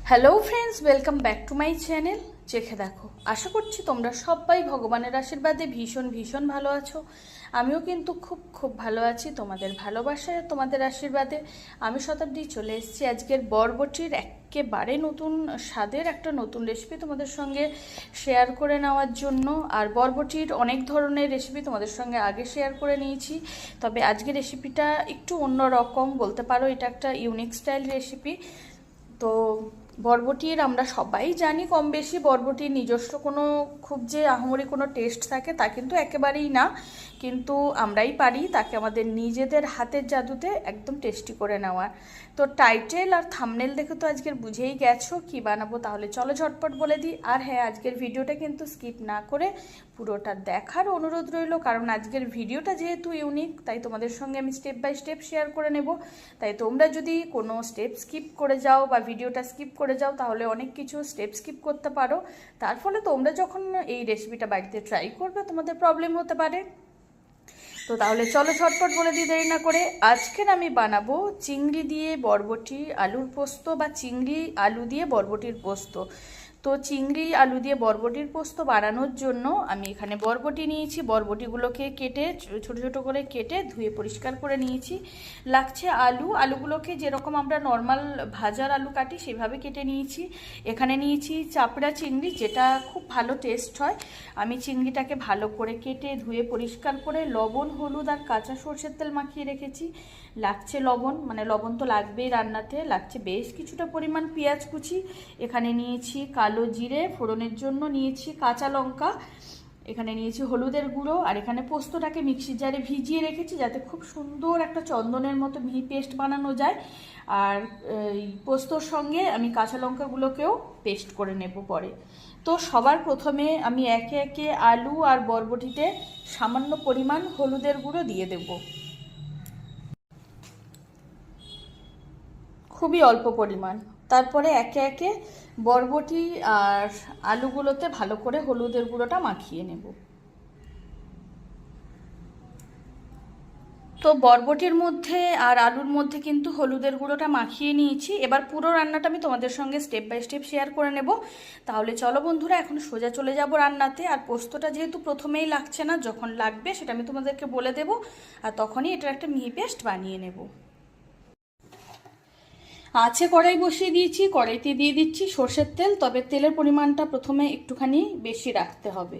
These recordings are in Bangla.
Hello friends, welcome back to my channel চেখে দেখো। আশা করছি তোমরা সবাই ভগবানের আশীর্বাদে ভীষণ ভীষণ ভালো আছো। আমিও কিন্তু খুব খুব ভালো আছি তোমাদের ভালোবাসায়, তোমাদের আশীর্বাদে। আমি শতাব্দী চলে এসেছি আজকের বরবটির একেবারে নতুন স্বাদের একটা নতুন রেসিপি তোমাদের সঙ্গে শেয়ার করে নেওয়ার জন্য। আর বরবটির অনেক ধরনের রেসিপি তোমাদের সঙ্গে আগে শেয়ার করে নিয়েছি, তবে আজকের রেসিপিটা একটু অন্যরকম বলতে পারো। এটা একটা ইউনিক স্টাইল রেসিপি। তো বরবটির আমরা সবাই জানি কম বেশি বরবটির নিজস্ব কোনো খুব যে আহামরি কোনো টেস্ট থাকে তা কিন্তু একেবারেই না, কিন্তু আমরাই পারি তাকে আমাদের নিজেদের হাতের জাদুতে একদম টেস্টি করে নেওয়ার। তো টাইটেল আর থাম্বনেল দেখে তো আজকের বুঝেই গেছো কি বানাবো, তাহলে চলো ঝটপট বলে দিই। আর হ্যাঁ, আজকের ভিডিওটা কিন্তু স্কিপ না করে পুরোটা দেখার অনুরোধ রইল, কারণ আজকের ভিডিওটা যেহেতু ইউনিক তাই তোমাদের সঙ্গে আমি স্টেপ বাই স্টেপ শেয়ার করে নেব। তাই তোমরা যদি কোনো স্টেপ স্কিপ করে যাও বা ভিডিওটা স্কিপ করে যাও তাহলে অনেক কিছু স্টেপ স্কিপ করতে পারো, তার ফলে তোমরা যখন এই রেসিপিটা বাড়িতে ট্রাই করবে তোমাদের প্রবলেম হতে পারে। তো তাহলে চলো ঝটপট বলে দিই দেরি না করে। আজকের আমি বানাবো চিংড়ি দিয়ে বরবটি আলুর পোস্ত বা চিংড়ি আলু দিয়ে বরবটির পোস্ত। তো চিংড়ি আলু দিয়ে বরবটির পোস্ত বানানোর জন্য আমি এখানে বরবটি নিয়েছি। বরবটিগুলোকে কেটে ছোট ছোট করে কেটে ধুয়ে পরিষ্কার করে নিয়েছি। লাগছে আলু, আলুগুলোকে যেরকম আমরা নর্মাল ভাজার আলু কাটি সেভাবে কেটে নিয়েছি। এখানে নিয়েছি চাপড়া চিংড়ি, যেটা খুব ভালো টেস্ট হয়। আমি চিংড়িটাকে ভালো করে কেটে ধুয়ে পরিষ্কার করে লবণ, হলুদ আর কাঁচা সরষের তেল মাখিয়ে রেখেছি। লাগছে লবণ, মানে লবণ তো লাগবেই রান্নাতে। লাগছে বেশ কিছুটা পরিমাণ পেঁয়াজ কুচি। এখানে নিয়েছি কালো জিরে ফোড়নের জন্য, নিয়েছি কাঁচা লঙ্কা, এখানে নিয়েছি হলুদের গুঁড়ো, আর এখানে পোস্তটাকে মিক্সির জারে ভিজিয়ে রেখেছি যাতে খুব সুন্দর একটা চন্দনের মতো মিহি পেস্ট বানানো যায়। আর এই পোস্তর সঙ্গে আমি কাঁচা লঙ্কাগুলোকেও পেস্ট করে নেব পরে। তো সবার প্রথমে আমি একে একে আলু আর বরবটিতে সামান্য পরিমাণ হলুদের গুঁড়ো দিয়ে দেব, খুবই অল্প পরিমাণ। তারপরে একে একে বরবটি আর আলুগুলোতে ভালো করে হলুদের গুঁড়োটা মাখিয়ে নেব। তো বরবটির মধ্যে আর আলুর মধ্যে কিন্তু হলুদের গুঁড়োটা মাখিয়ে নিয়েছি। এবার পুরো রান্নাটা আমি তোমাদের সঙ্গে স্টেপ বাই স্টেপ শেয়ার করে নেব। তাহলে চলো বন্ধুরা, এখন সোজা চলে যাব রান্নাতে। আর পোস্তটা যেহেতু প্রথমেই লাগছে না, যখন লাগবে সেটা আমি তোমাদেরকে বলে দেব, আর তখনই এটার একটা মিহি পেস্ট বানিয়ে নেব। আছে কড়াই বসিয়ে দিয়েছি, কড়াইতে দিয়ে দিচ্ছি সর্ষের তেল, তবে তেলের পরিমাণটা প্রথমে একটুখানি বেশি রাখতে হবে।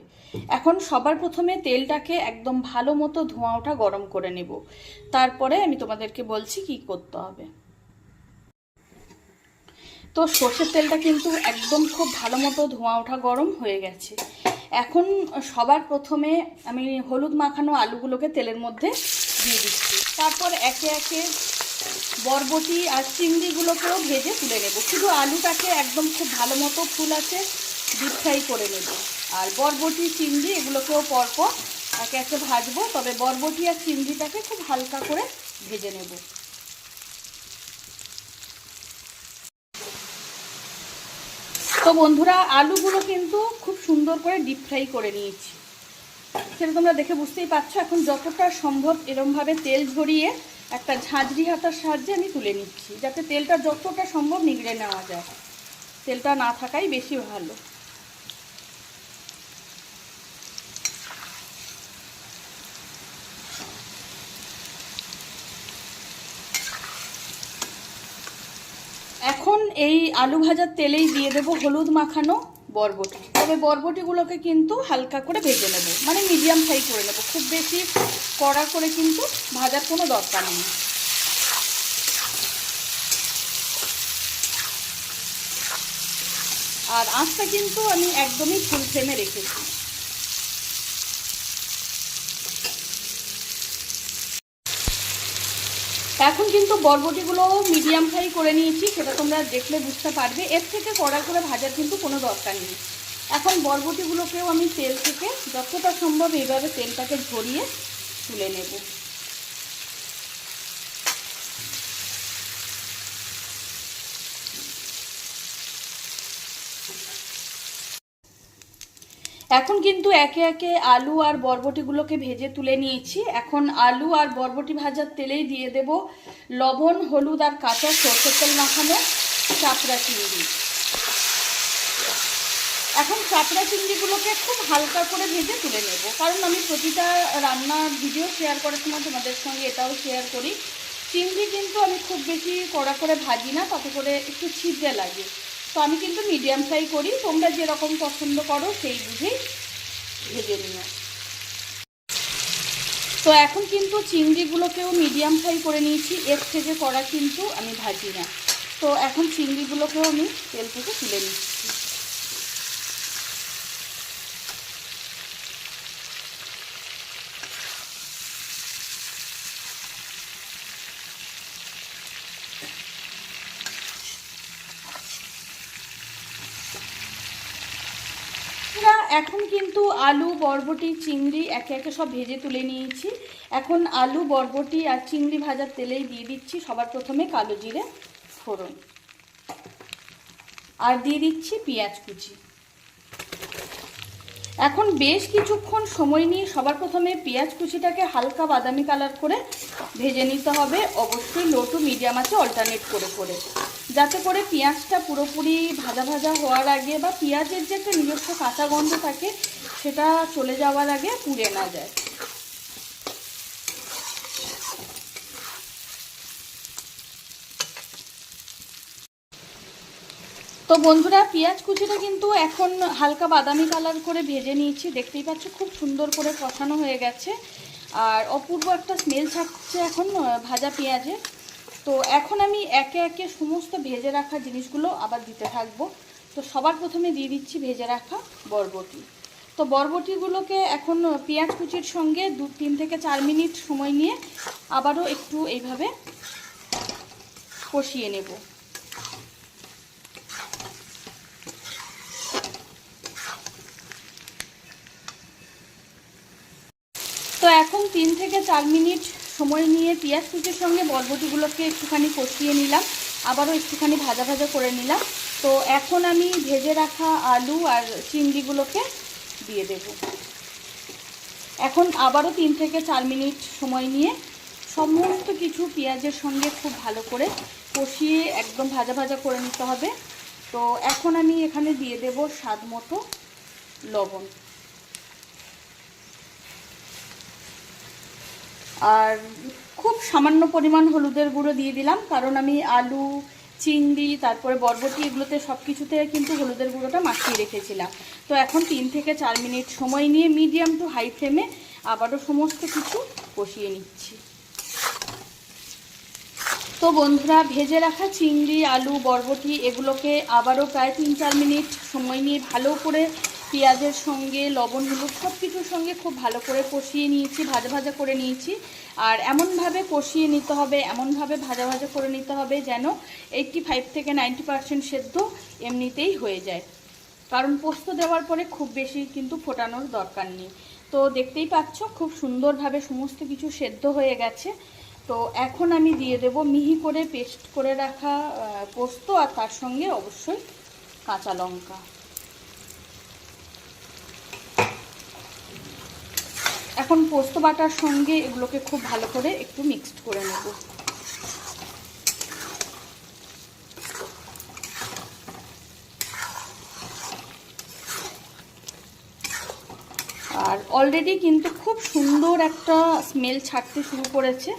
এখন সবার প্রথমে তেলটাকে একদম ভালো মতো ধোঁয়া ওঠা গরম করে নেব, তারপরে আমি তোমাদেরকে বলছি কি করতে হবে। তো সর্ষের তেলটা কিন্তু একদম খুব ভালো মতো ধোঁয়া ওঠা গরম হয়ে গেছে। এখন সবার প্রথমে আমি হলুদ মাখানো আলুগুলোকে তেলের মধ্যে দিয়ে দিচ্ছি। তারপর একে একে বরবটি আর চিংড়িগুলোকেও ভেজে তুলে নেব। শুধু আলুটাকে একদম খুব ভালো মতো ফুল আছে ডিপ ফ্রাই করে নেব। আর বরবটি চিংড়ি এগুলোকেও পরপর একে একে ভাজবো, তবে বরবটি আর চিংড়িটাকে খুব হালকা করে ভেজে নেব। তো বন্ধুরা, আলুগুলো কিন্তু খুব সুন্দর করে ডিপ ফ্রাই করে নিয়েছি, সেটা তোমরা দেখে বুঝতেই পারছো। এখন যতটা সম্ভব এরমভাবে তেল ঝরিয়ে একটা ঝাঁঝরি হাতার সাহায্যে আমি তুলে নিচ্ছি, যাতে তেলটা যতটা সম্ভব নিগড়ে নেওয়া যায়। তেলটা না থাকাই বেশি ভালো। এখন এই আলু ভাজার তেলেই দিয়ে দেবো হলুদ মাখানো বরবটি। তবে বরবটিগুলোকে কিন্তু হালকা করে ভেজে নেব, মানে মিডিয়াম ফ্রাই করে নেব, খুব বেশি কড়া করে কিন্তু ভাজার কোনো দরকার নেই। আর আঁচটা কিন্তু আমি একদমই ফুল ফ্লেমে রেখেছি। এখন কিন্তু বরবটিগুলো মিডিয়াম ফ্রাই করে নিয়েছি, সেটা তোমরা দেখলে বুঝতে পারবে। এর থেকে কড়া করে ভাজার কিন্তু কোনো দরকার নেই। এখন বরবটিগুলোকেও আমি তেল থেকে যতটা সম্ভব এইভাবে তেলটাকে ঝরিয়ে তুলে নেব। এখন কিন্তু একে একে আলু আর বরবটিগুলোকে ভেজে তুলে নিয়েছি। এখন আলু আর বরবটি ভাজার তেলেই দিয়ে দেব লবণ, হলুদ আর কাঁচা সরষের তেল মাখানো চাপড়া চিংড়ি। এখন কাঁকড়া চিংড়িগুলোকে খুব হালকা করে ভেজে তুলে নেব, কারণ আমি প্রতিটা রান্নার ভিডিও শেয়ার করার সময় তোমাদের সঙ্গে এটাও শেয়ার করি, চিংড়ি কিন্তু আমি খুব বেশি কড়া করে ভাজি না, তাতে করে একটু ছিদ্রে লাগে। তো আমি কিন্তু মিডিয়াম ফ্রাই করি, তোমরা যেরকম পছন্দ করো সেই বুঝেই ভেজে নিও। তো এখন কিন্তু চিংড়িগুলোকেও মিডিয়াম ফ্রাই করে নিয়েছি, এর থেকে কড়া কিন্তু আমি ভাজি না। তো এখন চিংড়িগুলোকেও আমি তেল থেকে তুলে নিচ্ছি। এখন কিন্তু আলু, বরবটি, চিংড়ি একে একে সব ভেজে তুলে নিয়েছি। এখন আলু, বরবটি আর চিংড়ি ভাজার তেলেই দিয়ে দিচ্ছি সবার প্রথমে কালো জিরে ফোড়ন, আর দিয়ে দিচ্ছি পেঁয়াজ কুচি। এখন বেশ কিছুক্ষণ সময় নিয়ে সবার প্রথমে পেঁয়াজ কুচিটাকে হালকা বাদামি কালার করে ভেজে নিতে হবে, অবশ্যই লো টু মিডিয়াম আছে অল্টারনেট করে করে, যাতে করে পেঁয়াজটা পুরোপুরি ভাজা ভাজা হওয়ার আগে বা পেঁয়াজের যে একটা নিজস্ব কাঁচা গন্ধ থাকে সেটা চলে যাওয়ার আগে পুড়ে না যায়। তো বন্ধুরা, পেঁয়াজ কুচিটা কিন্তু এখন হালকা বাদামি কালার করে ভেজে নিয়েছি, দেখতেই পাচ্ছ খুব সুন্দর করে কষানো হয়ে গেছে আর অপূর্ব একটা স্মেল ছাড়ছে এখন ভাজা পেঁয়াজে। তো এখন আমি একে একে সমস্ত ভেজে রাখা জিনিসগুলো আবার দিতে থাকবো। তো সবার প্রথমে দিয়ে দিচ্ছি ভেজে রাখা বরবটি। তো বরবটিগুলোকে এখন পেঁয়াজ কুচির সঙ্গে 3 থেকে 4 মিনিট সময় নিয়ে আবারও একটু এইভাবে কষিয়ে নেব। তো এখন 3 থেকে 4 মিনিট সময় নিয়ে পেঁয়াজ কুচির সঙ্গে বরবটিগুলোকে একটুখানি কষিয়ে নিলাম, আবারও একটুখানি ভাজা ভাজা করে নিলাম। তো এখন আমি ভেজে রাখা আলু আর চিংড়িগুলোকে দিয়ে দেব। এখন আবারও 3 থেকে 4 মিনিট সময় নিয়ে সমস্ত কিছু পেঁয়াজের সঙ্গে খুব ভালো করে কষিয়ে একদম ভাজা ভাজা করে নিতে হবে। তো এখন আমি এখানে দিয়ে দেব স্বাদ মতো লবণ, আর খুব সামান্য পরিমাণ হলুদের গুঁড়ো দিয়ে দিলাম, কারণ আমি আলু, চিংড়ি, তারপরে বরবটি এগুলোতে সব কিছুতে কিন্তু হলুদের গুঁড়োটা মাখিয়ে রেখেছিলাম। তো এখন 3 থেকে 4 মিনিট সময় নিয়ে মিডিয়াম টু হাই ফ্লেমে আবারও সমস্ত কিছু কষিয়ে নিচ্ছি। তো বন্ধুরা, ভেজে রাখা চিংড়ি, আলু, বরবটি এগুলোকে আবারও প্রায় 3-4 মিনিট সময় নিয়ে ভালো করে পেঁয়াজের সঙ্গে লবণ, হলুদ সব কিছুর সঙ্গে খুব ভালো করে কষিয়ে নিয়েছি, ভাজা ভাজা করে নিয়েছি। আর এমনভাবে কষিয়ে নিতে হবে, এমনভাবে ভাজা ভাজা করে নিতে হবে যেন 85 থেকে 90% সেদ্ধ এমনিতেই হয়ে যায়, কারণ পোস্ত দেওয়ার পরে খুব বেশি কিন্তু ফোটানোর দরকার নেই। তো দেখতেই পাচ্ছ খুব সুন্দরভাবে সমস্ত কিছু সেদ্ধ হয়ে গেছে। তো এখন আমি দিয়ে দেব মিহি করে পেস্ট করে রাখা পোস্ত, আর তার সঙ্গে অবশ্যই কাঁচা লঙ্কা। এখন পোস্ত বাটার সঙ্গে এগুলোকে খুব ভালো করে একটু মিক্সড করে নেব। আর অলরেডি কিন্তু খুব সুন্দর একটা স্মেল ছাড়তে শুরু করেছে।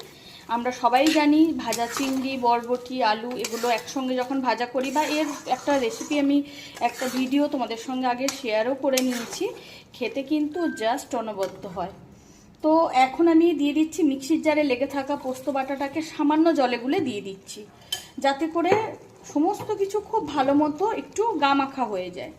আমরা সবাই জানি ভাজা চিংড়ি, বরবটি, আলু এগুলো একসঙ্গে যখন ভাজা করি, বা এর একটা রেসিপি আমি একটা ভিডিও তোমাদের সঙ্গে আগে শেয়ারও করে নিয়েছি, খেতে কিন্তু জাস্ট অনবদ্য হয়। তো এখন আমি দিয়ে দিচ্ছি মিক্সির জারে লেগে থাকা পোস্ত বাটাটাকে সামান্য জলে গুলে দিয়ে দিচ্ছি, যাতে করে সমস্ত কিছু খুব ভালো মতো একটু গা মাখা হয়ে যায়।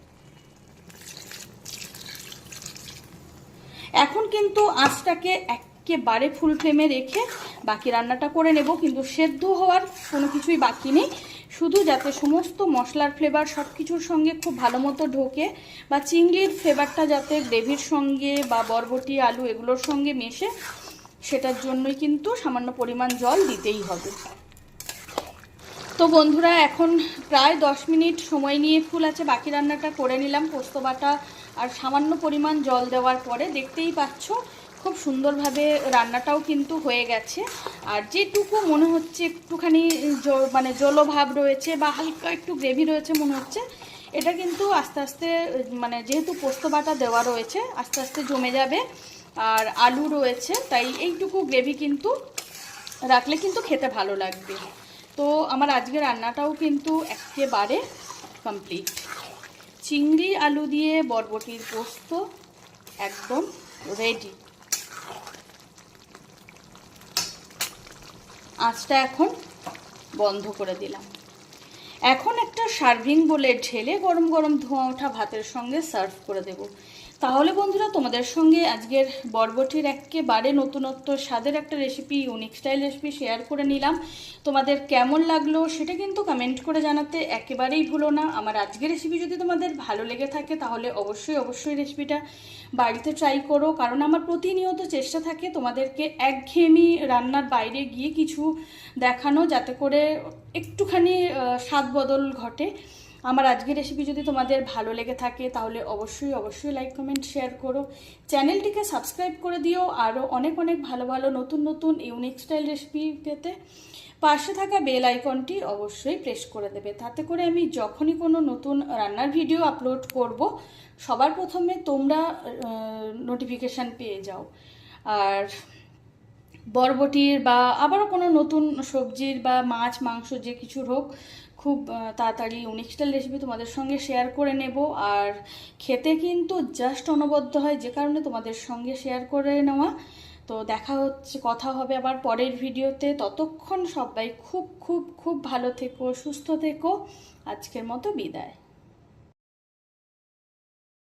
এখন কিন্তু আঁচটাকে একেবারে ফুল ফ্লেমে রেখে বাকি রান্নাটা করে নেব, কিন্তু সেদ্ধ হওয়ার কোনো কিছুই বাকি নেই, শুধু যাতে সমস্ত মশলার ফ্লেভার সব কিছুর সঙ্গে খুব ভালো মতো ঢোকে, বা চিংড়ির ফ্লেভারটা যাতে গ্রেভির সঙ্গে বা বরবটি, আলু এগুলোর সঙ্গে মেশে, সেটার জন্যই কিন্তু সামান্য পরিমাণ জল দিতেই হবে। তো বন্ধুরা, এখন প্রায় 10 মিনিট সময় নিয়ে ফুল আছে বাকি রান্নাটা করে নিলাম পোস্ত বাটা আর সামান্য পরিমাণ জল দেওয়ার পরে। দেখতেই পাচ্ছ খুব সুন্দরভাবে রান্নাটাও কিন্তু হয়ে গেছে। আর যেটুকু মনে হচ্ছে একটুখানি মানে জলভাব রয়েছে বা হালকা একটু গ্রেভি রয়েছে মনে হচ্ছে, এটা কিন্তু আস্তে আস্তে মানে যেহেতু পোস্ত বাটা দেওয়া রয়েছে আস্তে আস্তে জমে যাবে, আর আলু রয়েছে তাই এইটুকু গ্রেভি কিন্তু রাখলে কিন্তু খেতে ভালো লাগবে। তো আমার আজকে রান্নাটাও কিন্তু একেবারে কমপ্লিট। চিংড়ি আলু দিয়ে বরবটির পোস্ত একদম রেডি। আঁচটা এখন বন্ধ করে দিলাম। এখন একটা সার্ভিং বলে ঢেলে গরম গরম ধোঁয়া ওঠা ভাতের সঙ্গে সার্ভ করে দেব। তাহলে বন্ধুরা, তোমাদের সঙ্গে আজকের বরবটির একেবারে নতুনত্ব স্বাদের একটা recipe, unique style recipe share করে নিলাম। তোমাদের কেমন লাগলো সেটা কিন্তু কমেন্ট করে জানাতে একেবারেই ভুলো না। আমার আজকের রেসিপি যদি তোমাদের ভালো লেগে থাকে তাহলে অবশ্যই রেসিপিটা বাড়িতে ট্রাই করো, কারণ আমার প্রতিনিয়ত চেষ্টা থাকে তোমাদেরকে একঘেয়েমি রান্নার বাইরে গিয়ে কিছু দেখানো, যাতে করে একটুখানি স্বাদ বদল ঘটে। আমার আজকের রেসিপি যদি তোমাদের ভালো লেগে থাকে তাহলে অবশ্যই লাইক কমেন্ট শেয়ার করো, চ্যানেলটিকে সাবস্ক্রাইব করে দিও। আরও অনেক ভালো নতুন ইউনিক স্টাইল রেসিপি পেতে পাশে থাকা বেল আইকনটি অবশ্যই প্রেস করে দেবে, তাতে করে আমি যখনই কোনো নতুন রান্নার ভিডিও আপলোড করব সবার প্রথমে তোমরা নোটিফিকেশান পেয়ে যাও। আর বরবটির বা আবারও কোনো নতুন সবজির বা মাছ মাংস যে কিছুর হোক, খুব তাড়াতাড়ি ইউনিক স্টাইল রেসিপি তোমাদের সঙ্গে শেয়ার করে নেব। আর খেতে কিন্তু জাস্ট অনবদ্য হয়, যে কারণে তোমাদের সঙ্গে শেয়ার করে নেওয়া। তো কথা হবে আবার পরের ভিডিওতে। ততক্ষণ সবাই খুব ভালো থেকো, সুস্থ থেকো। আজকের মতো বিদায়।